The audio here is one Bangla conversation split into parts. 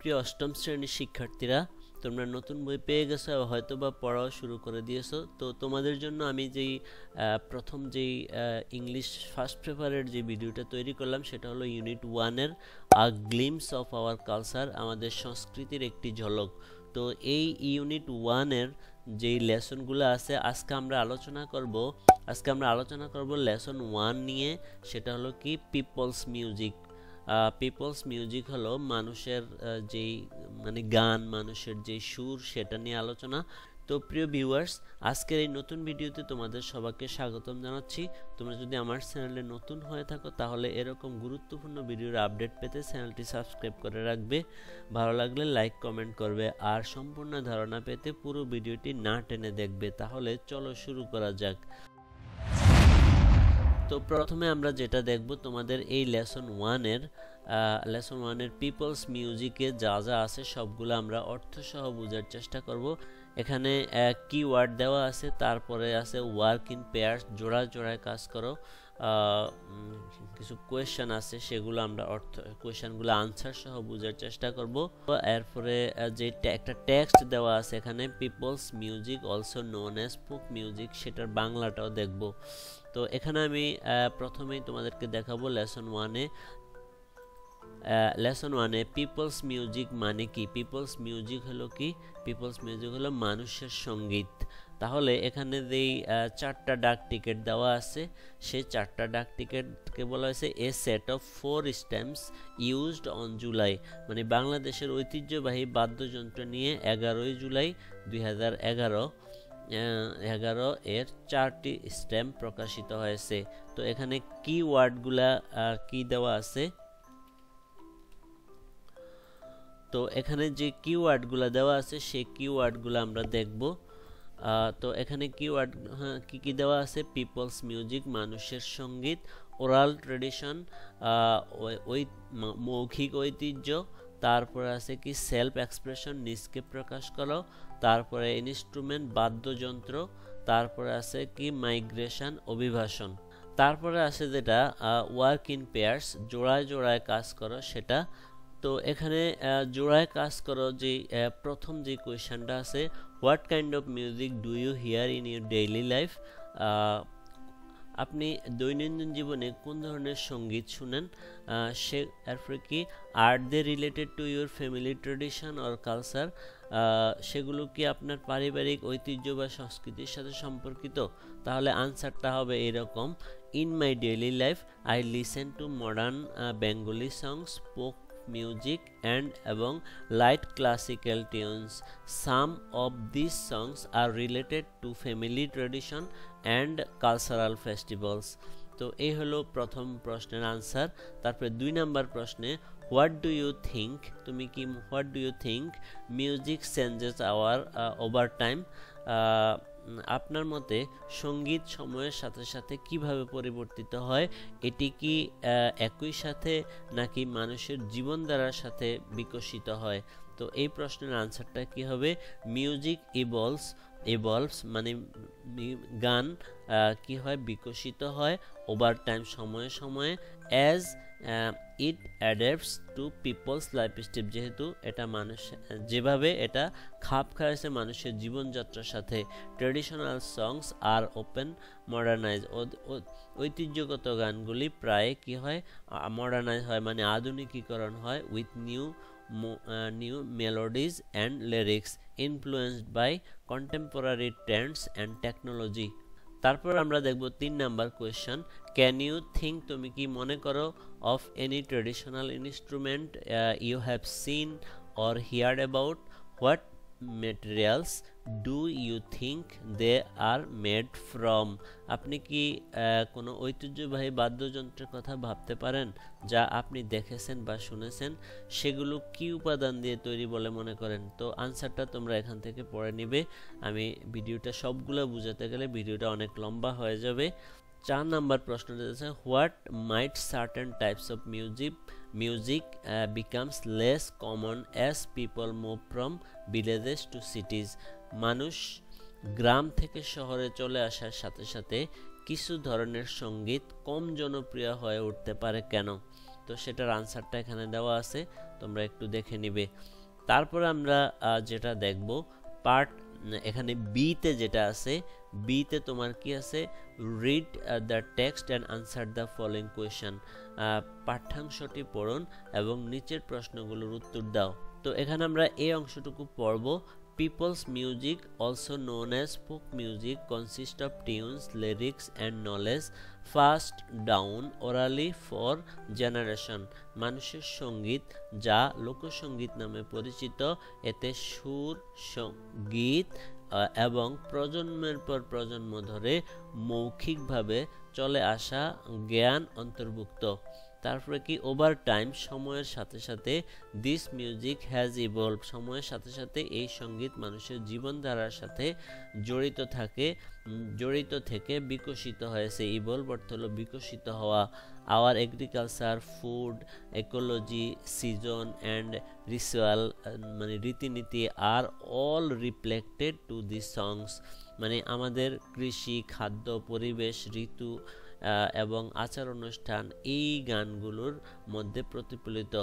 প্রিয় অষ্টম শ্রেণীর শিক্ষার্থীরা, তোমরা নতুন বই পেয়ে গেছো, হয়তো বা পড়াও শুরু করে দিয়েছো। তো তোমাদের জন্য আমি প্রথম যেই ইংলিশ ফার্স্ট পেপারের যে ভিডিওটা তৈরি করলাম সেটা হলো ইউনিট 1-এর a glimpse of our culture, আমাদের সংস্কৃতির একটি ঝলক। তো এই ইউনিট 1-এর যেই লেসনগুলো আছে আজকে আমরা আলোচনা করব লেসন 1 নিয়ে। সেটা হলো কি পিপলস মিউজিক। পিপলস মিউজিক হলো মানুষের যেই গান, মানুষের যে সুর, সেটা নিয়ে আলোচনা। তো প্রিয় ভিউয়ার্স, আজকের এই নতুন ভিডিওতে তোমাদের সবাইকে স্বাগতম জানাচ্ছি। তোমরা যদি আমার চ্যানেলে নতুন হয়ে থাকো তাহলে এরকম গুরুত্বপূর্ণ ভিডিওর আপডেট পেতে চ্যানেলটি সাবস্ক্রাইব করে রাখবে, ভালো লাগলে লাইক কমেন্ট করবে, আর সম্পূর্ণ ধারণা পেতে পুরো ভিডিওটি না টেনে দেখবে। তাহলে চলো শুরু করা যাক। তো প্রথমে আমরা যেটা দেখব, তোমাদের এই লেসন 1-এর পিপলস মিউজিকে যা যা আছে সবগুলো আমরা অর্থ সহ বোঝার চেষ্টা করব। এখানে কিওয়ার্ড দেওয়া আছে, তারপরে আছে ওয়ার্ক ইন পেয়ার্স, জোড়ায় জোড়ায় কাজ করো। কিছু কোয়েশ্চেন আছে, সেগুলো আমরা কোয়েশ্চেনগুলো আনসার সহ বোঝার চেষ্টা করব। এরপরে যে একটা টেক্সট দেওয়া আছে এখানে, people's music also known as folk music, সেটার বাংলাটাও দেখব। তো এখানে আমি প্রথমেই তোমাদেরকে দেখাবো লেসন ওয়ানে পিপলস মিউজিক মানে কি। পিপলস মিউজিক হলো কি? পিপলস মিউজিক হলো মানুষের সঙ্গীত। তাহলে এখানে যেই 4টা ডাক টিকিট দেওয়া আছে, সেই 4টা ডাক টিকিটকে বলা হয়েছে a set of 4 stamps used on July, মানে বাংলাদেশের ঐতিহ্যবাহী বাদ্যযন্ত্র নিয়ে 11ই জুলাই 2011 এর 4টি স্ট্যাম্প প্রকাশিত হয়েছে। তো এখানে কিওয়ার্ডগুলা কি দেওয়া আছে, তো এখানে যে কিওয়ার্ডগুলো দেওয়া আছে সেই কিওয়ার্ডগুলো আমরা দেখব। তো এখানে কিওয়ার্ড কি কি দেওয়া আছে? পিপলস মিউজিক মানুষের সঙ্গীত, ওরাল ট্রেডিশন ওই মৌখিক ঐতিহ্য, তারপরে আছে কি সেলফ এক্সপ্রেশন নিজকে প্রকাশ করো, তারপরে ইনস্ট্রুমেন্ট বাদ্যযন্ত্র, তারপরে আছে কি মাইগ্রেশন অভিবাসন, তারপরে আছে যেটা ওয়ার্ক ইন পেয়ার্স জোড়ায় জোড়ায় কাজ করো সেটা। তো এখানে জোড়ায় কাজ করো যে প্রথম যে কোয়েশ্চেনটা আছে, what kind of music do you hear in your daily life, আপনি দৈনন্দিন জীবনে কোন ধরনের সঙ্গীত শুনেন। এরপরে কি are they related to your family tradition or culture, সেগুলো কি আপনার পারিবারিক ঐতিহ্য বা সংস্কৃতির সাথে সম্পর্কিত। তাহলে আনসারটা হবে এরকম, in my daily life I listen to modern Bengali songs, folk music and এবং light classical tunes. Some of these songs are related to family tradition and cultural festivals. তো এই হলো প্রথম প্রশ্নের আনসার। তারপরে 2 নম্বর প্রশ্নে, হোয়াট ডু ইউ থিঙ্ক, তুমি কি what do you think music changes our over time, আপনার মতে সঙ্গীত সময়ের সাথে সাথে কিভাবে পরিবর্তিত হয়, এটি কি একই সাথে নাকি মানুষের জীবনধারার সাথে বিকশিত হয়। তো এই প্রশ্নের আনসারটা কি হবে, মিউজিক ইভলভস মানে গান কি হয়, বিকশিত হয়, ওভার টাইম সময়ে সময়ে, as it adapts to people's lifestyle, যেহেতু এটা যেভাবে এটা খাপ খাইছে মানুষের জীবনযাত্রার সাথে। Traditional songs are often modernise, ঐতিহ্যগত গানগুলি প্রায় কি হয়, মডার্নাইজ হয় মানে আধুনিকীকরণ হয়, with new melodies and lyrics influenced by contemporary trends and technology. তারপর আমরা দেখব 3 number question, can you think, তুমি কি মনে করো, of any traditional instrument you have seen or heard about, what materials do you think they are made from, আপনি কি কোনো ঐতিহ্যবাহী বাদ্যযন্ত্রের কথা ভাবতে পারেন যা আপনি দেখেছেন বা শুনেছেন, সেগুলো কি উপাদান দিয়ে তৈরি বলে মনে করেন। তো আনসারটা তোমরা এখান থেকে পড়ে নিবে, আমি ভিডিওটা সবগুলো বুঝাতে গেলে ভিডিওটা অনেক লম্বা হয়ে যাবে। 4 নাম্বার প্রশ্নটা আছে, what might certain types of music becomes less common as people move from villages to cities, মানুষ গ্রাম থেকে শহরে চলে আসার সাথে সাথে কিছু ধরনের সঙ্গীত কম জনপ্রিয় হয়ে উঠতে পারে কেন। তো সেটার আনসারটা এখানে দেওয়া আছে। তোমরা একটু দেখে নিবে। তারপর আমরা যেটা দেখব পার্ট এখানে বিতে যেটা আছে, বিতে তোমার কি আছে, read the text and answer the following question, পাঠ্যাংশটি পড়ুন এবং নিচের প্রশ্নগুলোর উত্তর দাও। তো এখানে আমরা এই অংশটুকু পড়ব। People's music, also known as folk music, consists of tunes, lyrics and knowledge passed down orally for generation. মানুষের সঙ্গীত যা লোকসঙ্গীত নামে পরিচিত, এতে সুর, গীত এবং প্রজন্মের পর প্রজন্ম ধরে মৌখিকভাবে চলে আসা জ্ঞান অন্তর্ভুক্ত। তারপরে কি, ওভার টাইম, সময়ের সাথে সাথে, দিস মিউজিক হ্যাজ ইভলভ, সময়ের সাথে সাথে এই সঙ্গীত মানুষের জীবনধারার সাথে জড়িত থেকে বিকশিত হয়েছে। ইভলভ অর্থ হলো বিকশিত হওয়া। Hour agriculture, food, ecology, season and ritual, মানে রীতিনীতি, আর অল রিফ্লেক্টেড টু দিস সংস, মানে আমাদের কৃষি, খাদ্য, পরিবেশ, ঋতু এবং আচার অনুষ্ঠান এই গানগুলোর মধ্যে প্রতিফলিত।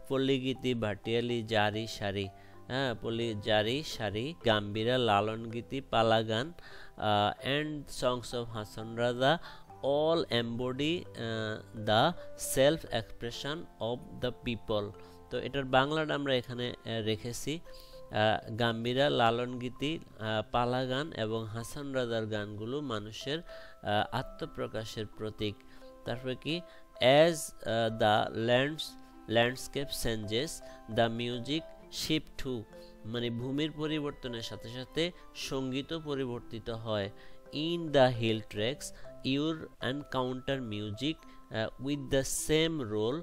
পল্লীগীতি, ভাটিয়ালি, জারি সারি, জারি সারি, গাম্ভীরা, লালন গীতি, পালা গান অ্যান্ড সংস অফ হাসন রাজা all embody the self expression of the people। তো এটার বাংলাটা আমরা এখানে রেখেছি, গাম্ভীরা, লালন গীতি, পালা গান এবং হাসান রাজার গানগুলো মানুষের আত্মপ্রকাশের প্রতীক। তারপরে কি, as the landscape changes the music shift to, মানে ভূমির পরিবর্তনের সাথে সাথে সঙ্গীতও পরিবর্তিত হয়। In the hill tracks your encounter music with the same role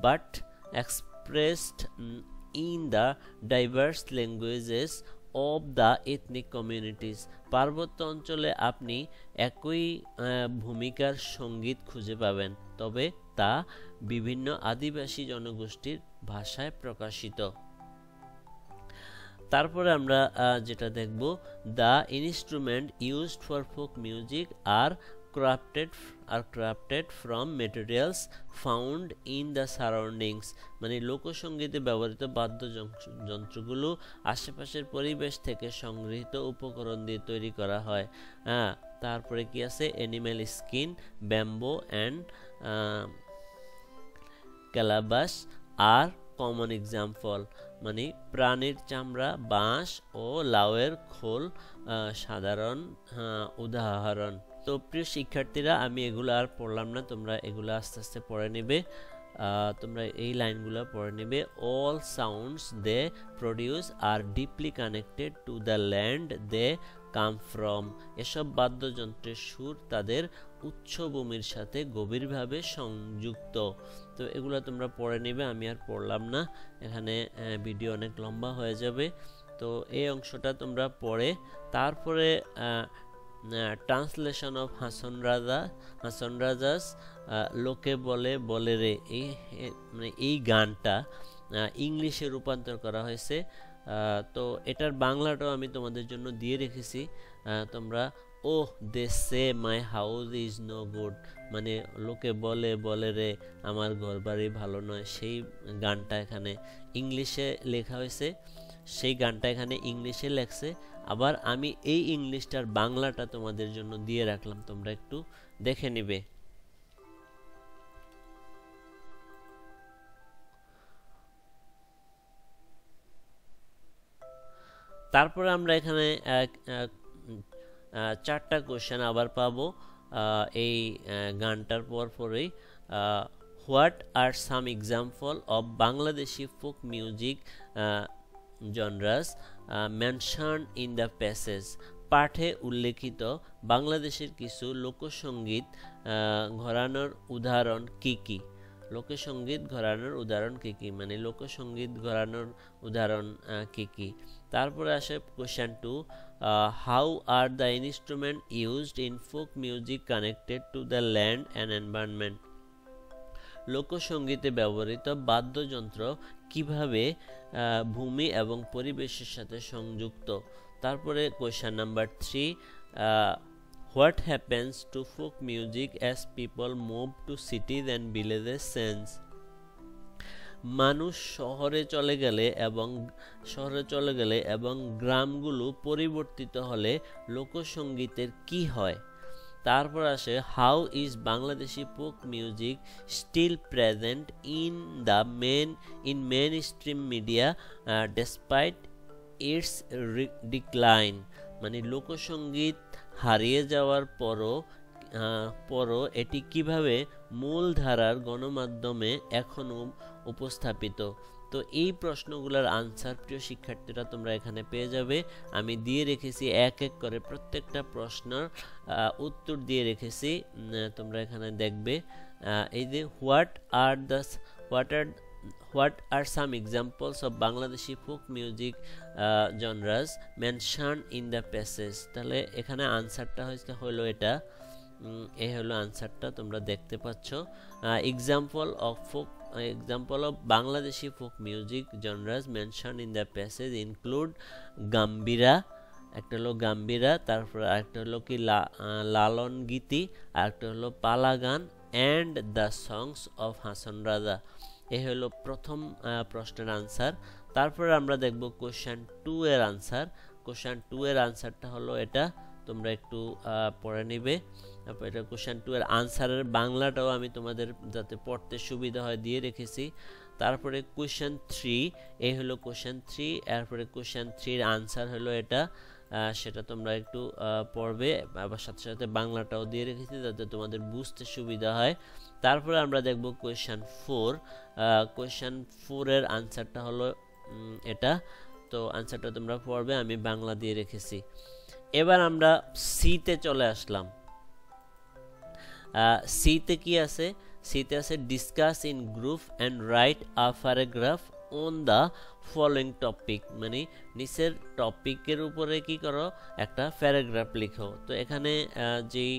but expressed in the diverse languages of the ethnic communities। পার্বত্য অঞ্চলে আপনি একই ভূমিকার সঙ্গীত খুঁজে পাবেন, তবে তা বিভিন্ন আদিবাসী জনগোষ্ঠীর ভাষায় প্রকাশিত। তারপরে আমরা যেটা দেখব, the instrument used for folk music are crafted from materials found in the surroundings, মানে লোকসঙ্গীতে ব্যবহৃত বাদ্যযন্ত্রগুলো আশেপাশের পরিবেশ থেকে সংগৃহীত উপকরণ দিয়ে তৈরি করা হয়। তারপরে কি আছে, animal skin, bamboo and calabash are common example, মানে প্রাণীর চামড়া, বাঁশ ও লাউয়ের খোল সাধারণ উদাহরণ। তো প্রিয় শিক্ষার্থীরা, আমি এগুলো আর পড়লাম না, তোমরা এগুলো আস্তে আস্তে পড়ে নেবে, তোমরা এই লাইনগুলো পড়ে নেবে। All sounds they produce are deeply connected to the land they come from, এসব বাদ্যযন্ত্রের সুর তাদের উৎসভূমির সাথে গভীরভাবে সংযুক্ত। তো এগুলো তোমরা পড়ে নেবে, আমি আর পড়লাম না, এখানে ভিডিও অনেক লম্বা হয়ে যাবে। তো এই অংশটা তোমরা পড়ে তারপরে ট্রান্সলেশন অফ হাসন রাজাস লোকে বলে রে, মানে এই গানটা ইংলিশে রূপান্তর করা হয়েছে। তো এটার বাংলাটাও আমি তোমাদের জন্য দিয়ে রেখেছি, তোমরা oh they say my house is no good, মানে লোকে বলে রে আমার ঘর বাড়ি ভালো নয়, সেই গানটা এখানে ইংলিশে লেখা হয়েছে, সেই গানটা এখানে ইংলিশে লেখছে। আবার আমি এই ইংলিশটার বাংলাটা তোমাদের জন্য দিয়ে রাখলাম, তোমরা একটু দেখে নিবে। তারপরে আমরা এখানে চারটা কোশ্চেন আবার পাবো এই গানটার পরেই। What are some example of Bangladeshi folk music genres mentioned in the passage, পাঠে উল্লেখিত বাংলাদেশের কিছু লোকসঙ্গীত ঘরানার উদাহরণ কি কি? লোকসঙ্গীত ঘরানার উদাহরণ কি কি, মানে লোকসঙ্গীত ঘরানার উদাহরণ কি কি? তারপরে আসে question 2, how are the instrument used in folk music connected to the land and environment, লোকসঙ্গীতে ব্যবহৃত বাদ্যযন্ত্র কিভাবে ভূমি এবং পরিবেশের সাথে সংযুক্ত। তারপরে question number 3, what happens to folk music as people move to cities and villages change, মানুষ শহরে চলে গেলে এবং গ্রামগুলো পরিবর্তিত হলে লোকসঙ্গীতের কি হয়। তারপর আসে how is Bangladeshi folk music still present in mainstream media despite its decline, মানে লোকসঙ্গীত হারিয়ে যাওয়ার পরও এটি কিভাবে মূলধারার গণমাধ্যমে এখনও উপস্থাপিত। তো এই প্রশ্নগুলোর আনসার প্রিয় শিক্ষার্থীরা তোমরা এখানে পেয়ে যাবে। আমি দিয়ে রেখেছি এক এক করে প্রত্যেকটা প্রশ্নের উত্তর দিয়ে রেখেছি, তোমরা এখানে দেখবে। এই যে what are some examples of Bangladeshi folk music genres mention in the passage. তাহলে এখানে আনসারটা হলো এটা, এই হলো আনসারটা তোমরা দেখতে পাচ্ছ। Example of Bangladeshi folk music genres mention in the passage include Gambhira, একটা হলো গাম্ভীরা, তারপর একটা হলো কি লালন গীতি, আর একটা হলো পালা গান and the songs of Hason Raja. এই হলো প্রথম প্রশ্নের আনসার। তারপর আমরা দেখব কোশ্চেন 2 এর আনসার। কোশ্চেন 2 এর আনসারটা হলো এটা, তোমরা একটু পড়ে নিবে। তারপর এটা কোশ্চেন 2 এর আনসারের বাংলাটাও আমি তোমাদের যাতে পড়তে সুবিধা হয় দিয়ে রেখেছি। তারপরে কোশ্চেন 3, এই হলো কোশ্চেন 3, এরপরে কোশ্চেন 3 এর আনসার হলো এটা, সেটা তোমরা একটু পড়বে, আবার সাথে সাথে বাংলাটাও দিয়ে রেখেছি যাতে তোমাদের বুঝতে সুবিধা হয়। তারপরে আমরা দেখব কোশ্চেন 4। কোশ্চেন 4 এর আনসারটা হলো এটা, তো আনসারটা তোমরা পড়বে, আমি বাংলা দিয়ে রেখেছি। এবার আমরা সিতে চলে আসলাম। সিতে কি আছে? সিতে আছে discuss in group and write a paragraph on the following topic, মানে নিচের টপিকের উপরে কি করো, একটা প্যারাগ্রাফ লিখো। তো এখানে যেই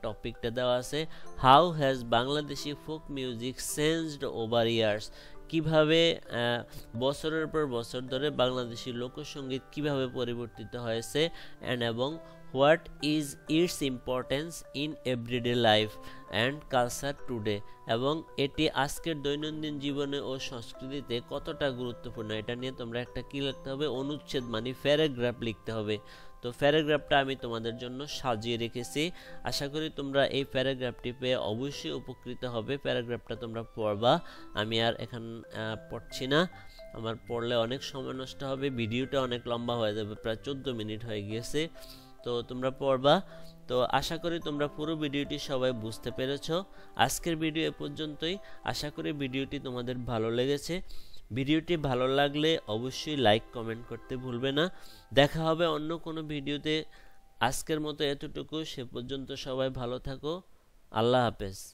টপিকটা দেওয়া আছে, how has Bangladeshi folk music changed over years, কিভাবে বছরের পর বছর ধরে বাংলাদেশি লোকসঙ্গীত কিভাবে পরিবর্তিত হয়েছে, এবং what is its importance in everyday life and culture today, এবং এটি আজকের দৈনন্দিন জীবনে ও সংস্কৃতিতে কতটা গুরুত্বপূর্ণ, এটা নিয়ে তোমরা একটা কি লিখতে হবে, অনুচ্ছেদ মানে প্যারাগ্রাফ লিখতে হবে। তো প্যারাগ্রাফটা আমি তোমাদের জন্য সাজিয়ে রেখেছি, আশা করি তোমরা এই প্যারাগ্রাফটি পেয়ে অবশ্যই উপকৃত হবে। প্যারাগ্রাফটা তোমরা পড়বা, আমি আর এখন পড়ছি না, আমার পড়লে অনেক সময় নষ্ট হবে, ভিডিওটা অনেক লম্বা হয়ে যাবে, প্রায় 14 মিনিট হয়ে গিয়েছে। তো তোমরা পড়বা। তো আশা করি তোমরা পুরো ভিডিওটি সবাই বুঝতে পেরেছো। আজকের ভিডিও এ পর্যন্তই, আশা করি ভিডিওটি তোমাদের ভালো লেগেছে। ভিডিওটি ভালো লাগলে অবশ্যই লাইক কমেন্ট করতে ভুলবে না। দেখা হবে অন্য কোনো ভিডিওতে। আজকের মতো এতটুকু, সে পর্যন্ত সবাই ভালো থাকো, আল্লাহ হাফেজ।